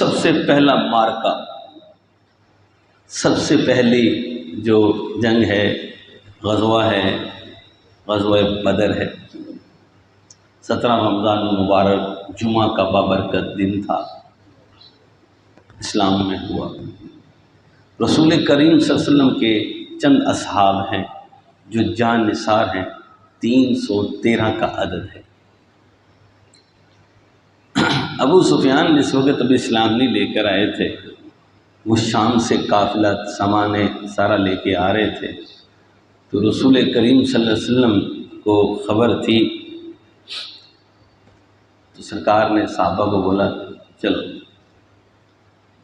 سب سے پہلا مارکا، سب سے پہلی جو جنگ ہے، غزوہ ہے، غزوہ بدر ہے۔ 17 رمضان المبارک جمعہ کا بابرکت دن تھا، اسلام میں ہوا۔ رسول کریم صلی اللہ علیہ وسلم کے چند اصحاب ہیں جو جان نثار ہیں، 313 کا عدد ہے۔ ابو سفیان جس وقت ابھی اسلام نہیں لے کر آئے تھے، وہ شام سے قافلہ سامان سارا لے کے آ رہے تھے، تو رسول کریم صلی اللہ علیہ وسلم کو خبر تھی، تو سرکار نے صحابہ کو بولا چلو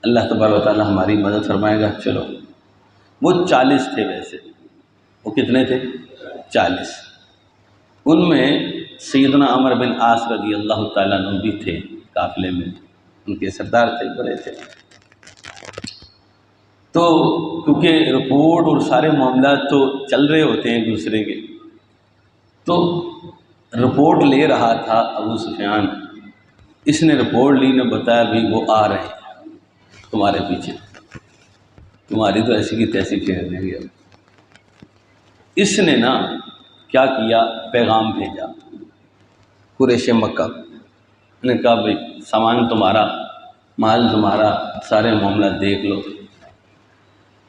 اللہ تبارک و تعالیٰ ہماری مدد فرمائے گا، چلو۔ وہ 40 تھے، ویسے وہ کتنے تھے؟ 40۔ ان میں سیدنا عمر بن عاص رضی اللہ تعالیٰ عنہ بھی تھے قافلے میں، ان کے سردار تھے، بڑے تھے۔ تو کیونکہ رپورٹ اور سارے معاملات تو چل رہے ہوتے ہیں ایک دوسرے کے، تو رپورٹ لے رہا تھا ابو سفیان، اس نے رپورٹ لی، نے بتایا بھی وہ آ رہے ہیں تمہارے پیچھے، تمہاری تو ایسی کی تیسی پھیر دیں گے۔ اس نے نا کیا کیا، پیغام بھیجا قریش مکہ نے، کہا بھائی سامان تمہارا، مال تمہارا، سارے معاملات دیکھ لو۔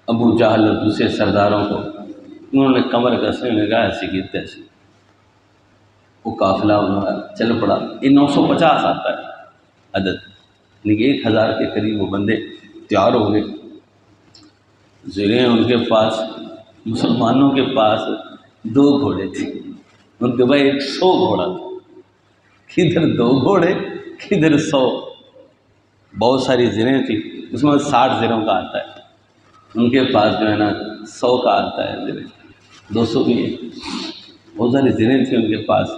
ابو جہل اور دوسرے سرداروں کو انہوں نے کمر کسے نے کہا ایسی کی تیسی، وہ قافلہ انہوں نے چل پڑا۔ یہ 950 آتا ہے عدد، یعنی کہ 1000 کے قریب وہ بندے تیار ہو گئے، زریں ان کے پاس، مسلمانوں کے پاس 2 گھوڑے تھے، ان کے بھائی 100 گھوڑا تھا، کدھر 2 گھوڑے کدھر 100، بہت ساری زریں تھیں، اس میں 60 زروں کا آتا ہے، ان کے پاس جو ہے نا 100 کا آتا ہے زریں، 200 بھی ہے، بہت ساری زریں تھیں ان کے پاس،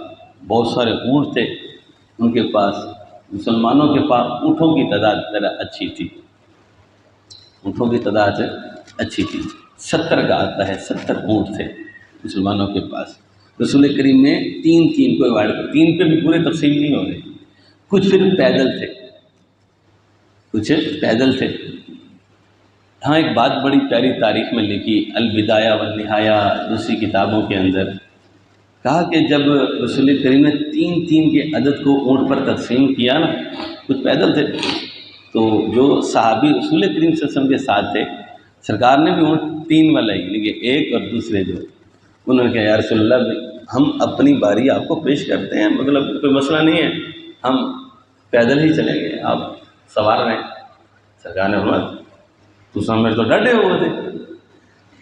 بہت سارے اونٹ تھے ان کے پاس۔ مسلمانوں کے پاس اونٹوں کی تعداد ذرا اچھی تھی، اونٹوں کی تعداد اچھی تھی، 70 کا آتا ہے، 70 اونٹ تھے مسلمانوں کے پاس۔ رسول کریم نے 3 کو ایوائڈ کر، 3 پہ بھی پورے تقسیم نہیں ہو رہے، کچھ پھر پیدل تھے، کچھ پیدل تھے۔ ہاں ایک بات بڑی پیاری تاریخ میں لکھی، البدایہ والنہایہ دوسری کتابوں کے اندر، کہا کہ جب رسول کریم نے 3 کے عدد کو اونٹ پر تقسیم کیا نا، کچھ پیدل تھے، تو جو صحابی رسول کریم صلی اللہ علیہ وسلم کے ساتھ تھے، سرکار نے بھی اونٹ 3 والا ہی، لیکن ایک اور دوسرے جو، انہوں نے کہا یا رسول اللہ ہم اپنی باری آپ کو پیش کرتے ہیں، مطلب کوئی مسئلہ نہیں ہے، ہم پیدل ہی چلیں گے، آپ سوار رہیں۔ سرکار نے فرمایا تو سمجھ تو ڈٹے ہوئے تھے،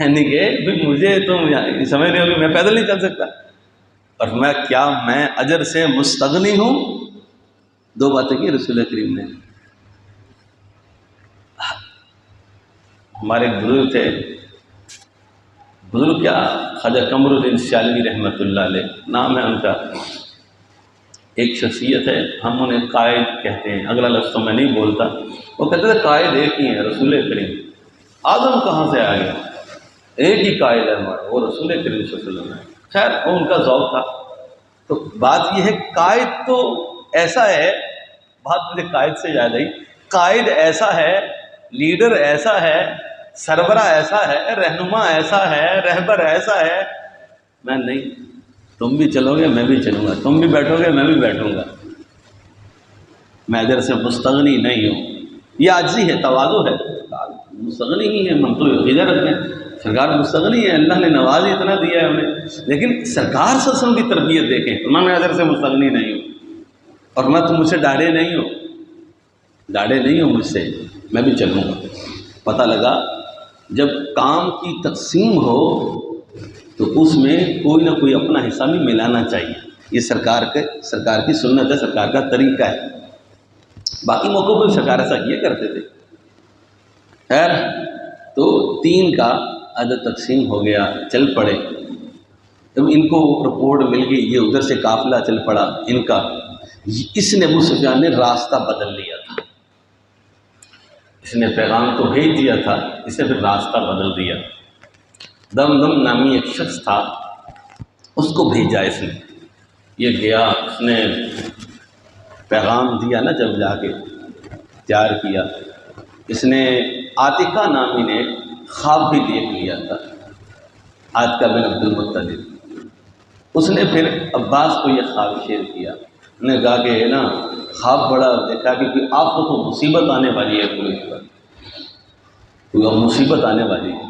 یعنی کہ مجھے تم سمجھ رہے ہو کہ میں پیدل نہیں چل سکتا، اور میں کیا میں اجر سے مستغنی ہوں؟ 2 باتیں کی رسول کریم نے۔ ہمارے بزرگ تھے، بزرگ کیا، خواجہ قمر الدین سیالوی رحمۃ اللہ علیہ نام ہے ان کا، ایک شخصیت ہے، ہم انہیں قائد کہتے ہیں، اگلا لفظ تو میں نہیں بولتا، وہ کہتے تھے قائد ایک ہی ہے رسول کریم، آدم کہاں سے آ گیا، ایک ہی قائد ہے ہمارا، وہ رسول کریم صلی اللہ علیہ وسلم ہے۔ خیر وہ ان کا ذوق تھا۔ تو بات یہ ہے قائد تو ایسا ہے، بات مجھے قائد سے یاد آئی، قائد ایسا ہے، لیڈر ایسا ہے، سربراہ ایسا ہے، رہنما ایسا ہے، رہبر ایسا ہے، میں نہیں، تم بھی چلو گے میں بھی چلوں گا، تم بھی بیٹھو گے میں بھی بیٹھوں گا، میں اجر سے مستغنی نہیں ہوں۔ یہ عاجزی ہے، تواضع ہے، مستغنی ہی ہے، ہم تو ہجرت میں سرکار مستغنی ہے، اللہ نے نواز ہی اتنا دیا ہے ہمیں، لیکن سرکار صلی اللہ علیہ وسلم کی تربیت دیکھیں، میں اجر سے مستغنی نہیں ہوں، اور میں تم مجھ سے ڈاڑے نہیں ہو مجھ سے، میں بھی چلوں گا۔ پتہ لگا جب کام کی تقسیم ہو تو اس میں کوئی نہ کوئی اپنا حصہ بھی ملانا چاہیے، یہ سرکار کی سنت ہے، سرکار کا طریقہ ہے۔ باقی موقعوں پہ سرکار ایسا کیا کرتے تھے۔ خیر تو 3 کا عدد تقسیم ہو گیا، چل پڑے۔ جب ان کو رپورٹ مل گئی، یہ ادھر سے قافلہ چل پڑا ان کا، اس نے ابو سفیان نے راستہ بدل لیا تھا، اس نے پیغام تو بھیج دیا تھا، اس نے پھر راستہ بدل دیا۔ دمدم نامی ایک شخص تھا، اس کو بھیجا اس نے، یہ گیا، اس نے پیغام دیا نا، جب جا کے اختیار کیا۔ اس نے عاتقہ نامی نے خواب بھی دیکھ لیا تھا، عاتقہ بن عبد المطلب۔ اس نے پھر عباس کو یہ خواب شیئر کیا، انہوں نے کہا کہ نا خواب بڑا دیکھا کہ آپ کو تو مصیبت آنے والی ہے، کوئی مصیبت آنے والی ہے۔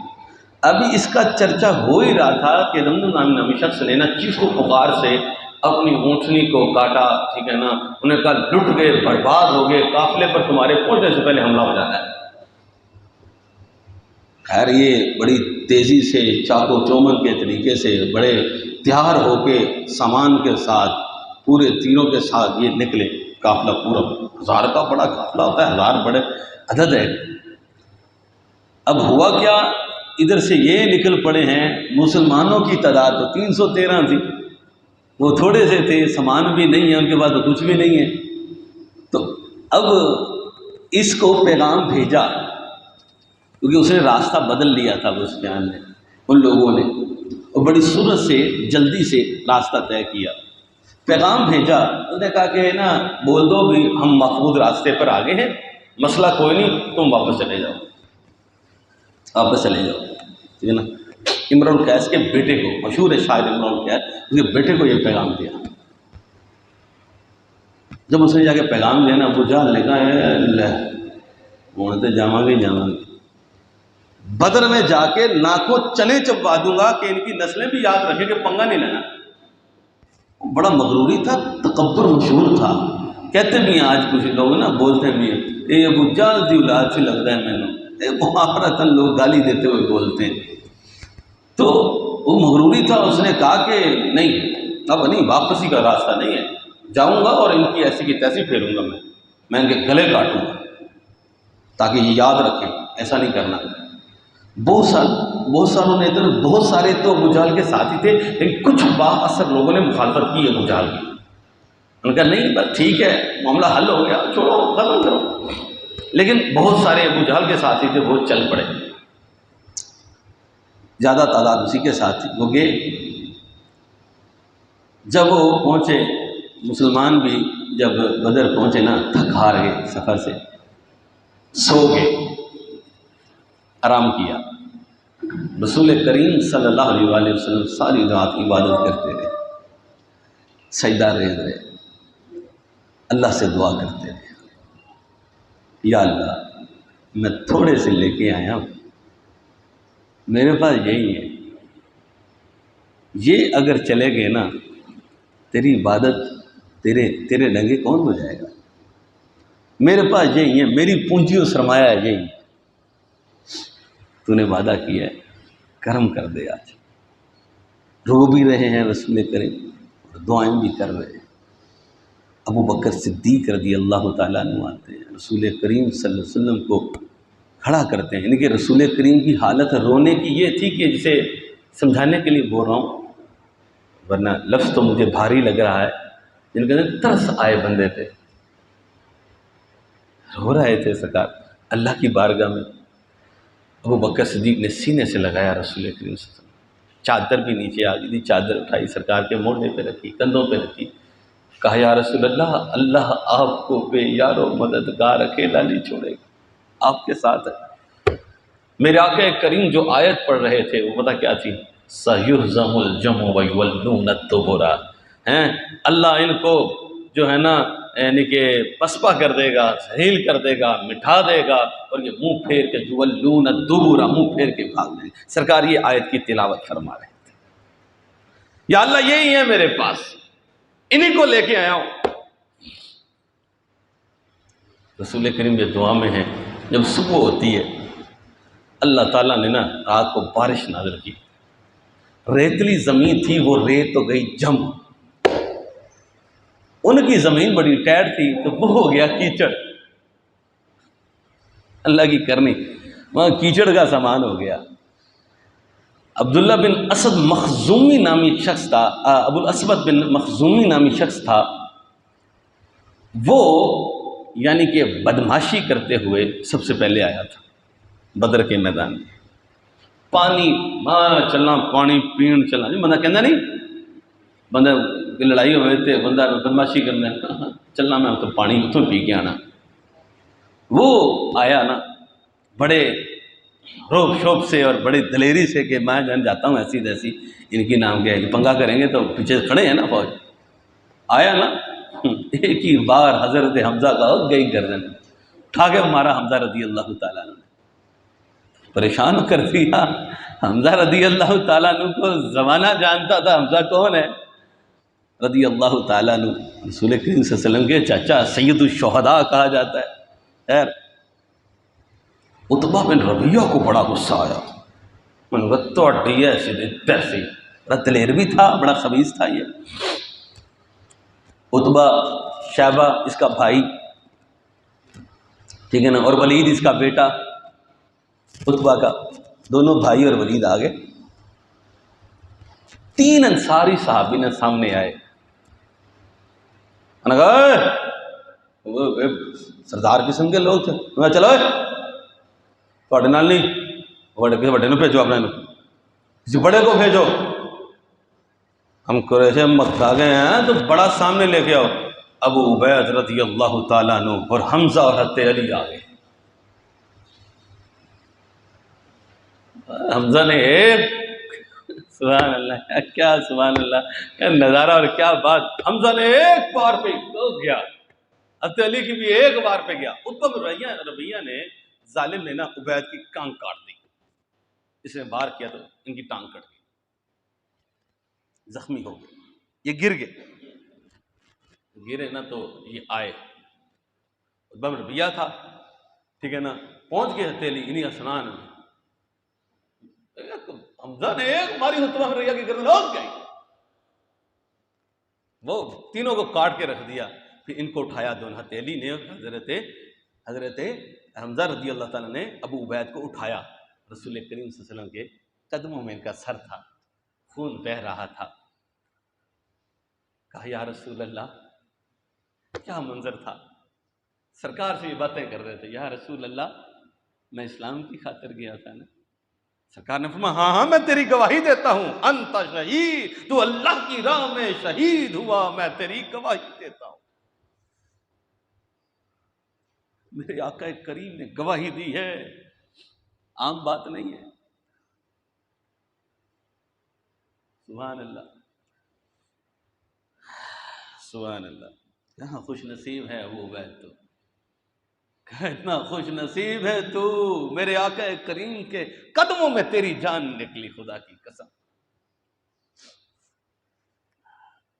ابھی اس کا چرچا ہو ہی رہا تھا کہ رمضان نامی شخص نے نا چیخ و پکار سے اپنی اونٹنی کو کاٹا، ٹھیک ہے نا، انہوں نے کہا لٹ گئے، برباد ہو گئے، قافلے پر تمہارے پہنچنے سے پہلے حملہ ہو جانا ہے۔ خیر یہ بڑی تیزی سے چاق و چومن کے طریقے سے بڑے تیار ہو کے سامان کے ساتھ پورے تیروں کے ساتھ یہ نکلے، قافلہ پورا 1000 کا بڑا قافلہ ہوتا ہے، 1000 بڑے عدد ہے۔ اب ہوا کیا، ادھر سے یہ نکل پڑے ہیں، مسلمانوں کی تعداد تو 313 تھی، وہ تھوڑے سے تھے، سامان بھی نہیں ہے ان کے پاس، تو کچھ بھی نہیں ہے۔ تو اب اس کو پیغام بھیجا، کیونکہ اس نے راستہ بدل لیا تھا ابو سفیان نے، ان لوگوں نے، اور بڑی سرعت سے جلدی سے راستہ طے کیا، پیغام بھیجا۔ انہوں نے کہا کہ نا بول دو بھی ہم محفوظ راستے پر آگے ہیں، مسئلہ کوئی نہیں، تم واپس چلے جاؤ، واپس چلے جاؤ، ٹھیک ہے نا۔ امرؤ القیس کے بیٹے کو، مشہور ہے شاعر امرؤ القیس، اس کے بیٹے کو یہ پیغام دیا۔ جب اس نے جا کے پیغام دیا نا، ابو جہل نے کہا لے ہوں تو جاواں گے بدر میں جا کے ناکوں چنے چبوا دوں گا کہ ان کی نسلیں بھی یاد رکھیں کہ پنگا نہیں لینا۔ بڑا مغروری تھا، تکبر مشہور تھا، کہتے بھی ہیں آج کچھ لوگ نا، بولتے بھی ہیں اے ابو جہل دی اولاد سے لگتا ہے میں محاورتاً لوگ گالی دیتے ہوئے بولتے ہیں۔ تو وہ مغروری تھا، اس نے کہا کہ نہیں، اب نہیں، واپسی کا راستہ نہیں ہے، جاؤں گا اور ان کی ایسی کی تیسی پھیروں گا، میں ان کے گلے کاٹوں گا تاکہ یہ یاد رکھیں، ایسا نہیں کرنا۔ بہت ساروں نے ادھر، بہت سارے تو ابو جہل کے ساتھ ہی تھے، لیکن کچھ با اثر لوگوں نے مخالفت کی ابو جہل کی۔ انہوں نے کہا نہیں بس ٹھیک ہے، معاملہ حل ہو گیا، چھوڑو، ختم کرو۔ لیکن بہت سارے ابو جہل کے ساتھی تھے، وہ چل پڑے، زیادہ تعداد اسی کے ساتھ تھی، وہ گئے۔ جب وہ پہنچے، مسلمان بھی جب بدر پہنچے نا، تھک ہار گئے سفر سے، سو گئے، آرام کیا۔ رسول کریم صلی اللہ علیہ وآلہ وسلم ساری رات عبادت کرتے رہے، سجدہ ریز رہے، اللہ سے دعا کرتے رہے، یا اللہ میں تھوڑے سے لے کے آیا ہوں، میرے پاس یہی ہے، یہ اگر چلے گئے نا تیری عبادت، تیرے ڈنگے کون ہو جائے گا؟ میرے پاس یہی ہے، میری پونجی و سرمایہ یہی ہے، تو نے وعدہ کیا ہے، کرم کر دے۔ آج رو بھی رہے ہیں رسول کریم اور دعائیں بھی کر رہے ہیں۔ ابو بکر صدیق رضی اللہ تعالیٰ عنہ آتے ہیں، رسول کریم صلی اللہ علیہ وسلم کو کھڑا کرتے ہیں، یعنی کہ رسول کریم کی حالت رونے کی یہ تھی کہ جسے سمجھانے کے لیے بول رہا ہوں، ورنہ لفظ تو مجھے بھاری لگ رہا ہے، جن کے اندر ترس آئے بندے پہ، رو رہے تھے سرکار اللہ کی بارگاہ میں۔ ابو بکر صدیق نے سینے سے لگایا رسول کریم صلی اللہ علیہ وسلم، چادر بھی نیچے آ گئی تھی، چادر اٹھائی سرکار کے موڑنے پہ رکھی، کندھوں پہ رکھی، کہا یا رسول اللہ، اللہ آپ کو بے یار و مددگار اکیلا نہیں چھوڑے گا، آپ کے ساتھ ہے۔ میرے آقا کریم جو آیت پڑھ رہے تھے وہ پتہ کیا تھی؟ سَيُهْزَمُ الْجَمْعُ وَيُوَلُّونَ الدُّبُرَ، اللہ ان کو جو ہے نا یعنی کہ پسپا کر دے گا، ذلیل کر دے گا، مٹھا دے گا، اور یہ منہ پھیر کے یُوَلُّونَ الدُّبُرَ، منہ پھیر کے بھاگ دیں گے۔ سرکار یہ آیت کی تلاوت فرما رہے تھے، یا اللہ یہی ہے میرے پاس، انہی کو لے کے آیا ہوں۔ رسول کریم یہ دعا میں ہے، جب صبح ہوتی ہے اللہ تعالیٰ نے نا رات کو بارش نازل کی، ریتلی زمین تھی، وہ ریت تو گئی جم، ان کی زمین بڑی ٹائٹ تھی تو وہ ہو گیا کیچڑ، اللہ کی کرنی، وہاں کیچڑ کا سامان ہو گیا۔ عبداللہ بن اسد مخزومی نامی شخص تھا، ابو الاسود بن مخزومی نامی شخص تھا، وہ یعنی کہ بدماشی کرتے ہوئے سب سے پہلے آیا تھا بدر کے میدان میں، پانی چلنا، پانی پین چلنا، بندہ کہنا نہیں، بندہ لڑائی ہوئے تھے، بندہ بدماشی کرنا، چلنا میں تو پانی اتوں پی کے آنا۔ وہ آیا نا بڑے روب شوب سے اور بڑی دلیری سے کہ میں جان جاتا ہوں ایسی تیسی، ان کی نام کیا ہے، پنگا کریں گے تو پیچھے کھڑے ہیں نا فوج. آیا نا ایک ہی بار حضرت حمزہ کا گئی گردن اٹھا کے مارا حمزہ رضی اللہ تعالیٰ عنہ نے، پریشان کر دیا. حمزہ رضی اللہ تعالیٰ عنہ کو زمانہ جانتا تھا حمزہ کون ہے، رضی اللہ تعالیٰ عنہ رسول کریم صلی اللہ علیہ وسلم کے چاچا سید الشہداء کہا جاتا ہے. خیر عتبہ بن ربیعہ کو بڑا غصہ آیا، من غتو اڈیا ایسی دلیر بھی تھا، بڑا خبیث تھا یہ. عتبہ شیبہ اس کا بھائی، ٹھیک ہے نا، اور ولید اس کا بیٹا، عتبہ کا دونوں بھائی اور ولید آ گئے. 3 انصاری صحابی نے سامنے آئے، سردار قسم کے لوگ تھے. میں چلو تھوڑے نال نہیں، کسی بڑے نو بھیجو، اپنے کسی بڑے کو بھیجو، ہم قریش مکہ گئے ہیں تو بڑا سامنے لے کے آؤ. ابو عبید رضی اللہ تعالیٰ عنہ اور حمزہ اور حضرت علی آ گئے. حمزہ نے ایک سبحان اللہ، کیا سبحان اللہ، کیا نظارہ اور کیا بات. حمزہ نے ایک بار پہ گیا، حضرت علی کی بھی ایک بار پہ گیا. عتبہ بن ربیعہ نے، ظالم نے نا عبید کی ٹانگ کاٹ دی. اس نے وار کیا تو ان کی ٹانگ کٹ گئی، زخمی ہو گئے. یہ گر گئے، گرے نا تو یہ آئے. عتبہ بن ربیعہ تھا، ٹھیک ہے نا، پہنچ گئے حضرت علی انہی اسنان میں. حمزہ نے ایک ماری عتبہ بن ربیعہ کی گردن لوٹ گئی، وہ تینوں کو کاٹ کے رکھ دیا. پھر ان کو اٹھایا دونوں، حضرت علی نے، حضرت حمزہ رضی اللہ تعالیٰ نے ابو عبید کو اٹھایا. رسول کریم صلی اللہ علیہ وسلم کے قدموں میں ان کا سر تھا، خون بہہ رہا تھا. کہا یا رسول اللہ، کیا منظر تھا. سرکار سے یہ باتیں کر رہے تھے، یا رسول اللہ میں اسلام کی خاطر گیا تھا نا. سرکار نے فرمایا ہاں ہاں میں تیری گواہی دیتا ہوں، انت شہید، تو اللہ کی راہ میں شہید ہوا، میں تیری گواہی دیتا ہوں. میرے آقا کریم نے گواہی دی ہے، عام بات نہیں ہے. سبحان اللہ سبحان اللہ. کہاں خوش نصیب ہے وہ عبید، تو اتنا خوش نصیب ہے تو، میرے آقا کریم کے قدموں میں تیری جان نکلی. خدا کی قسم،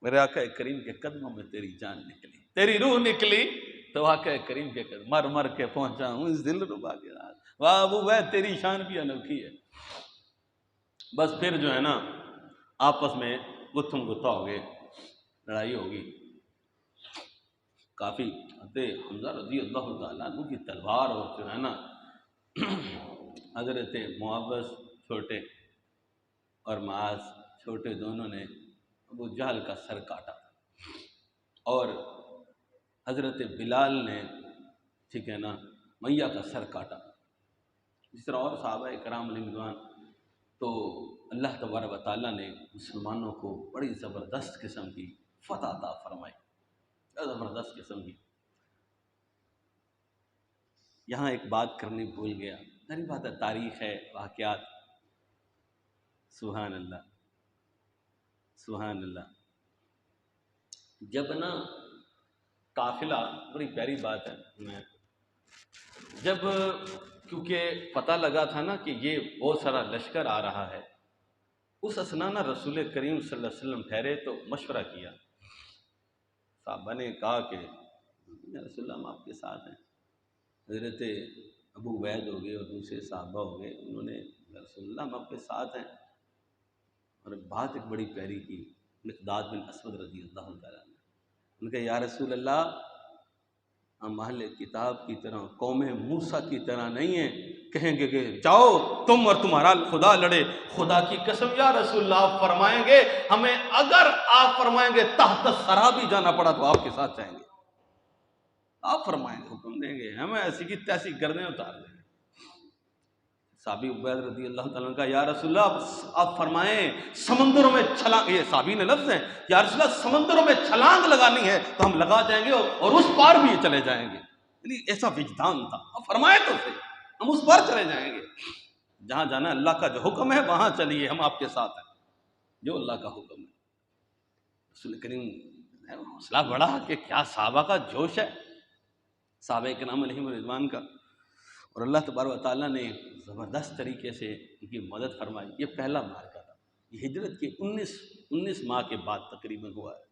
میرے آقا کریم کے قدموں میں تیری جان نکلی، تیری روح نکلی تو آقا کریم کے قدم مر مر کے پہنچا ہوں اس دل ربا کے رات. واہ ابو عبید تیری شان بھی انوکھی ہے. بس پھر جو ہے نا آپس میں گتھم گتھا ہو گئے، لڑائی ہوگی کافی. حمزہ رضی اللہ تعالیٰ عنہ کی تلوار اور جو ہے نا حضرت معاوض چھوٹے اور معاذ چھوٹے دونوں نے ابو جہل کا سر کاٹا، اور حضرت بلال نے، ٹھیک ہے نا، میہ کا سر کاٹا. جس طرح اور صحابہ کرام علیہ رضوان. تو اللہ تبارک و تعالیٰ نے مسلمانوں کو بڑی زبردست قسم کی فتح عطا فرمائی، زبردست قسم کی. یہاں ایک بات کرنی بھول گیا، ظاہر بات ہے تاریخ ہے، واقعات. سبحان اللہ سبحان اللہ. جب نا قافلہ، بڑی پیاری بات ہے، میں جب کیونکہ پتہ لگا تھا نا کہ یہ بہت سارا لشکر آ رہا ہے، اس اسنانہ رسول کریم صلی اللہ علیہ وسلم ٹھہرے تو مشورہ کیا. صحابہ نے کہا کہ یا رسول اللہ ہم آپ کے ساتھ ہیں. حضرت ابو عبید ہو گئے اور دوسرے صحابہ ہو گئے، انہوں نے یا رسول اللہ ہم آپ کے ساتھ ہیں. اور بات ایک بڑی پیاری کی، مقداد بن اسود رضی اللہ تعالیٰ عنہ، ان کہ یا رسول اللہ ہم اہل کتاب کی طرح، قوم موسیٰ کی طرح نہیں ہیں، کہیں گے کہ جاؤ تم اور تمہارا خدا لڑے. خدا کی قسم یا رسول اللہ آپ فرمائیں گے، ہمیں اگر آپ فرمائیں گے تحت ثری بھی جانا پڑا تو آپ کے ساتھ جائیں گے. آپ فرمائیں گے، حکم دیں گے، ہمیں ایسی کی تیسی گردنیں اتار دیں گے. صحابی عبید رضی اللہ تعالیٰ عنہ کا یا رسول اللہ آپ فرمائیں سمندروں میں چھلانگ، یہ صحابی نے لفظ ہیں، یا رسول اللہ سمندروں میں چھلانگ لگانی ہے تو ہم لگا جائیں گے اور اس پار بھی چلے جائیں گے. یعنی ایسا وجدان تھا. اب فرمائے تو صحیح، ہم اس پر چلے جائیں گے. جہاں جانا اللہ کا جو حکم ہے وہاں چلیے، ہم آپ کے ساتھ ہیں، جو اللہ کا حکم ہے. رسول کریم حوصلہ بڑھا کہ کیا صحابہ کا جوش ہے، صحابہ کرام علیہم رضوان کا. اور اللہ تبارک و تعالیٰ نے زبردست طریقے سے ان کی مدد فرمائی. یہ پہلا معرکہ تھا، یہ ہجرت کے 19 ماہ کے بعد تقریباً ہوا ہے.